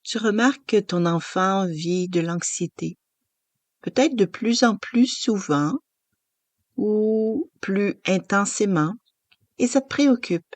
Tu remarques que ton enfant vit de l'anxiété, peut-être de plus en plus souvent ou plus intensément, et ça te préoccupe.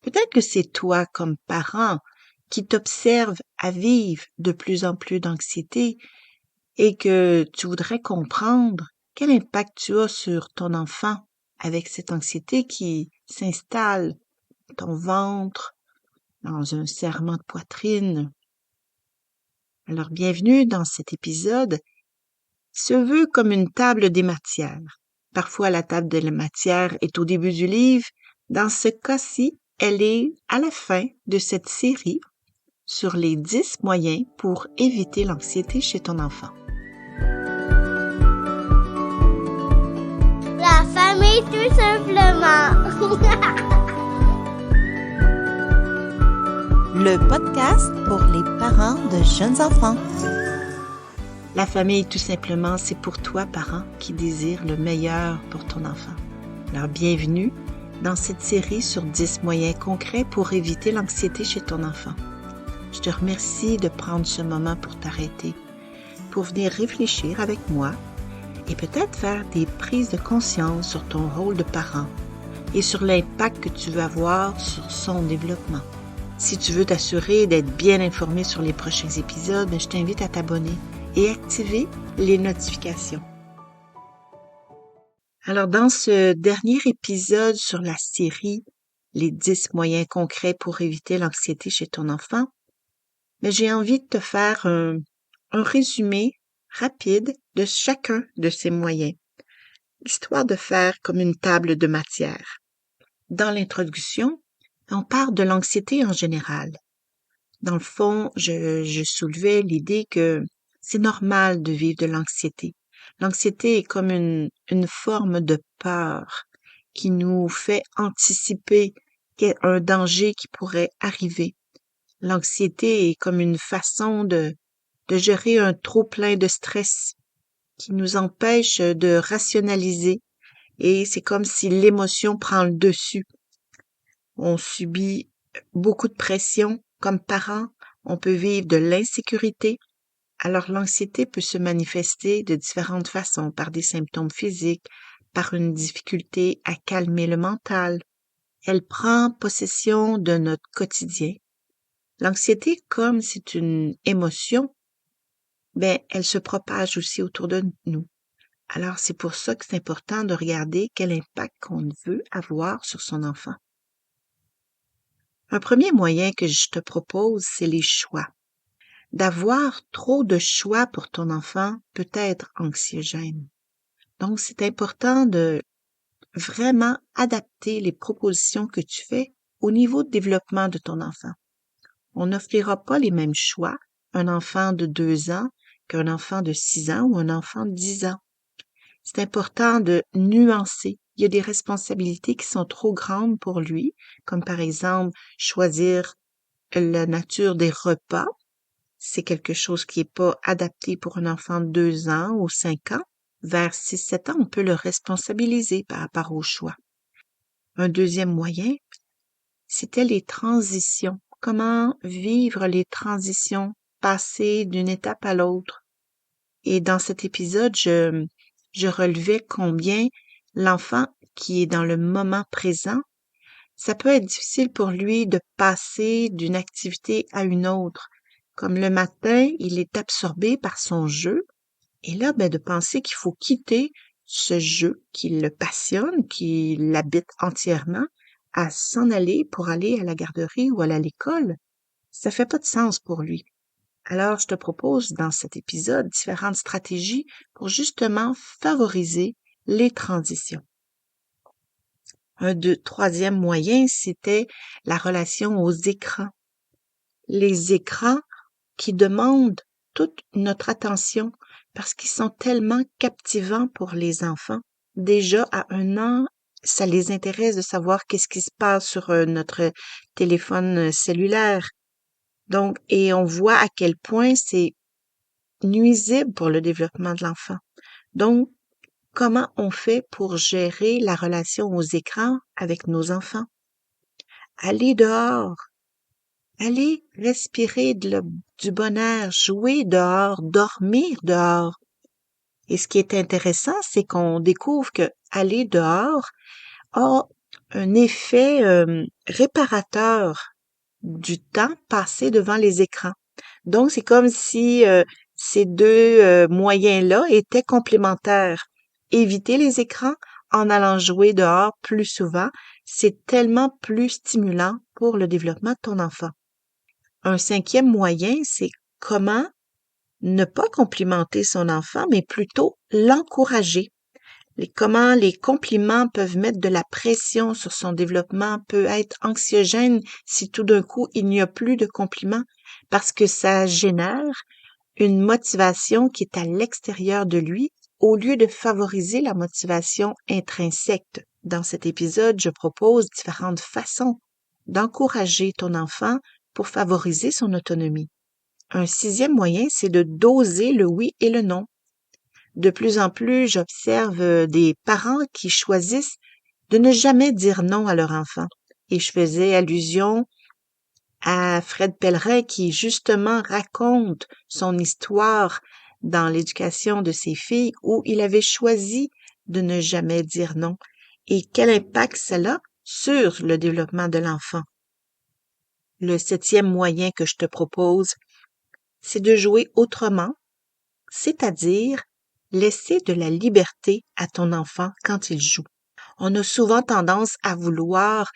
Peut-être que c'est toi, comme parent, qui t'observes à vivre de plus en plus d'anxiété et que tu voudrais comprendre quel impact tu as sur ton enfant avec cette anxiété qui s'installe dans ton ventre, dans un serrement de poitrine. Alors, bienvenue dans cet épisode se veut comme une table des matières. Parfois, la table de la matière est au début du livre. Dans ce cas-ci, elle est à la fin de cette série sur les 10 moyens pour éviter l'anxiété chez ton enfant. La famille, tout simplement. Le podcast pour les parents de jeunes enfants. La famille, tout simplement, c'est pour toi, parent, qui désire le meilleur pour ton enfant. Alors, bienvenue dans cette série sur 10 moyens concrets pour éviter l'anxiété chez ton enfant. Je te remercie de prendre ce moment pour t'arrêter, pour venir réfléchir avec moi et peut-être faire des prises de conscience sur ton rôle de parent et sur l'impact que tu veux avoir sur son développement. Si tu veux t'assurer d'être bien informé sur les prochains épisodes, je t'invite à t'abonner et activer les notifications. Alors, dans ce dernier épisode sur la série « Les 10 moyens concrets pour éviter l'anxiété chez ton enfant », j'ai envie de te faire un résumé rapide de chacun de ces moyens, histoire de faire comme une table de matière. Dans l'introduction, on parle de l'anxiété en général. Dans le fond, je soulevais l'idée que c'est normal de vivre de l'anxiété. L'anxiété est comme une forme de peur qui nous fait anticiper un danger qui pourrait arriver. L'anxiété est comme une façon de gérer un trop-plein de stress qui nous empêche de rationaliser et c'est comme si l'émotion prend le dessus. On subit beaucoup de pression comme parent, on peut vivre de l'insécurité. Alors l'anxiété peut se manifester de différentes façons, par des symptômes physiques, par une difficulté à calmer le mental. Elle prend possession de notre quotidien. L'anxiété, comme c'est une émotion, elle se propage aussi autour de nous. Alors c'est pour ça que c'est important de regarder quel impact qu'on veut avoir sur son enfant. Un premier moyen que je te propose, c'est les choix. D'avoir trop de choix pour ton enfant peut être anxiogène. Donc, c'est important de vraiment adapter les propositions que tu fais au niveau de développement de ton enfant. On n'offrira pas les mêmes choix à un enfant de 2 ans qu'un enfant de 6 ans ou un enfant de 10 ans. C'est important de nuancer. Il y a des responsabilités qui sont trop grandes pour lui, comme par exemple choisir la nature des repas. C'est quelque chose qui n'est pas adapté pour un enfant de 2 ans ou 5 ans. Vers 6-7 ans, on peut le responsabiliser par rapport au choix. Un deuxième moyen, c'était les transitions. Comment vivre les transitions, passer d'une étape à l'autre. Et dans cet épisode, je relevais combien l'enfant qui est dans le moment présent, ça peut être difficile pour lui de passer d'une activité à une autre. Comme le matin, il est absorbé par son jeu. Et là, de penser qu'il faut quitter ce jeu qui le passionne, qui l'habite entièrement, à s'en aller pour aller à la garderie ou à l'école, ça fait pas de sens pour lui. Alors, je te propose dans cet épisode différentes stratégies pour justement favoriser les transitions. Troisième moyen, c'était la relation aux écrans. Les écrans qui demandent toute notre attention parce qu'ils sont tellement captivants pour les enfants. Déjà, à 1 an, ça les intéresse de savoir qu'est-ce qui se passe sur notre téléphone cellulaire. Donc, et on voit à quel point c'est nuisible pour le développement de l'enfant. Donc, comment on fait pour gérer la relation aux écrans avec nos enfants? Aller dehors, aller respirer du bon air, jouer dehors, dormir dehors. Et ce qui est intéressant, c'est qu'on découvre que aller dehors a un effet réparateur du temps passé devant les écrans. Donc, c'est comme si ces deux moyens-là étaient complémentaires. Éviter les écrans en allant jouer dehors plus souvent, c'est tellement plus stimulant pour le développement de ton enfant. Un cinquième moyen, c'est comment ne pas complimenter son enfant, mais plutôt l'encourager. Comment les compliments peuvent mettre de la pression sur son développement, peut être anxiogène si tout d'un coup il n'y a plus de compliments, parce que ça génère une motivation qui est à l'extérieur de lui au lieu de favoriser la motivation intrinsèque. Dans cet épisode, je propose différentes façons d'encourager ton enfant pour favoriser son autonomie. Un sixième moyen, c'est de doser le oui et le non. De plus en plus, j'observe des parents qui choisissent de ne jamais dire non à leur enfant. Et je faisais allusion à Fred Pellerin qui justement raconte son histoire dans l'éducation de ses filles où il avait choisi de ne jamais dire non. Et quel impact cela a sur le développement de l'enfant. Le septième moyen que je te propose, c'est de jouer autrement, c'est-à-dire laisser de la liberté à ton enfant quand il joue. On a souvent tendance à vouloir,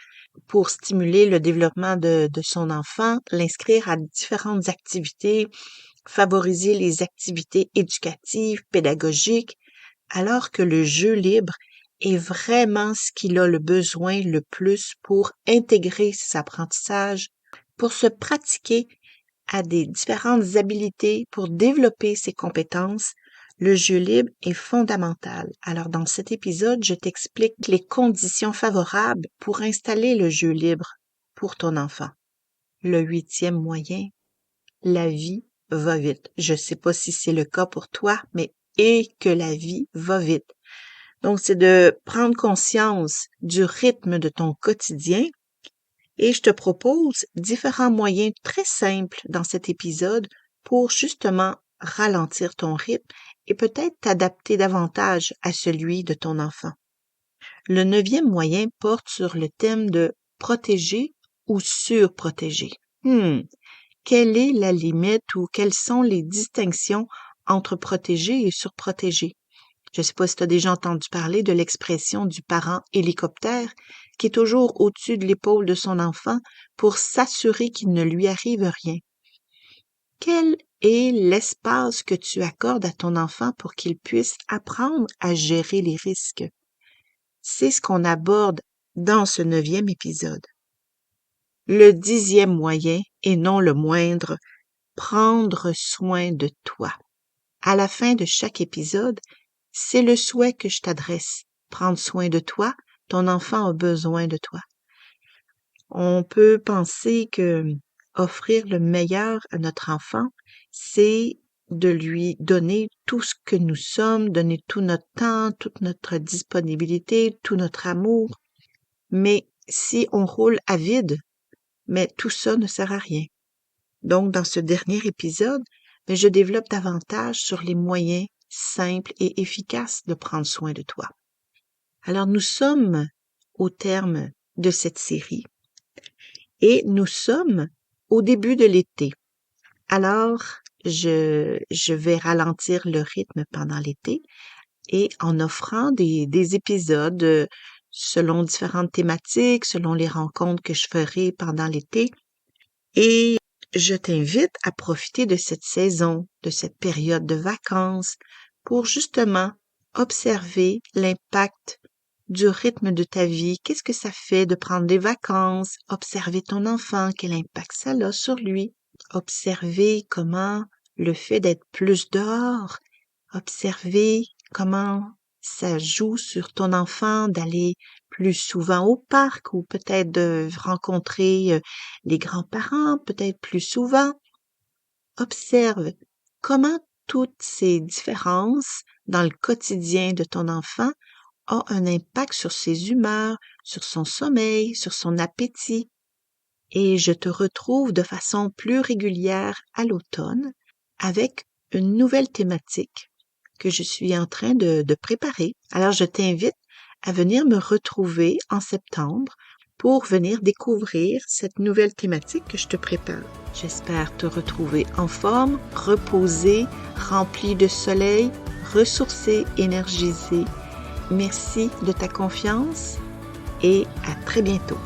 pour stimuler le développement de son enfant, l'inscrire à différentes activités, favoriser les activités éducatives, pédagogiques, alors que le jeu libre est vraiment ce qu'il a le besoin le plus pour intégrer ses apprentissages, pour se pratiquer à des différentes habiletés, pour développer ses compétences. Le jeu libre est fondamental. Alors, dans cet épisode, je t'explique les conditions favorables pour installer le jeu libre pour ton enfant. Le huitième moyen, la vie va vite. Je sais pas si c'est le cas pour toi, mais que la vie va vite. Donc, c'est de prendre conscience du rythme de ton quotidien et je te propose différents moyens très simples dans cet épisode pour justement ralentir ton rythme et peut-être t'adapter davantage à celui de ton enfant. Le neuvième moyen porte sur le thème de protéger ou surprotéger. Quelle est la limite ou quelles sont les distinctions entre protéger et surprotéger? Je ne sais pas si tu as déjà entendu parler de l'expression du parent hélicoptère qui est toujours au-dessus de l'épaule de son enfant pour s'assurer qu'il ne lui arrive rien. Quel est l'espace que tu accordes à ton enfant pour qu'il puisse apprendre à gérer les risques? C'est ce qu'on aborde dans ce 9e épisode. Le 10e moyen, et non le moindre, prendre soin de toi. À la fin de chaque épisode, c'est le souhait que je t'adresse. Prendre soin de toi, ton enfant a besoin de toi. On peut penser que offrir le meilleur à notre enfant, c'est de lui donner tout ce que nous sommes, donner tout notre temps, toute notre disponibilité, tout notre amour. Mais si on roule à vide, mais tout ça ne sert à rien. Donc, dans ce dernier épisode, je développe davantage sur les moyens simples et efficaces de prendre soin de toi. Alors, nous sommes au terme de cette série et nous sommes au début de l'été. Alors, je vais ralentir le rythme pendant l'été et en offrant des épisodes selon différentes thématiques, selon les rencontres que je ferai pendant l'été. Et je t'invite à profiter de cette saison, de cette période de vacances, pour justement observer l'impact du rythme de ta vie. Qu'est-ce que ça fait de prendre des vacances? Observer ton enfant, quel impact ça a sur lui. Observer comment le fait d'être plus dehors, observer comment ça joue sur ton enfant d'aller plus souvent au parc ou peut-être de rencontrer les grands-parents, peut-être plus souvent. Observe comment toutes ces différences dans le quotidien de ton enfant ont un impact sur ses humeurs, sur son sommeil, sur son appétit. et je te retrouve de façon plus régulière à l'automne avec une nouvelle thématique que je suis en train de préparer. Alors, je t'invite à venir me retrouver en septembre pour venir découvrir cette nouvelle thématique que je te prépare. J'espère te retrouver en forme, reposé, rempli de soleil, ressourcé, énergisé. Merci de ta confiance et à très bientôt.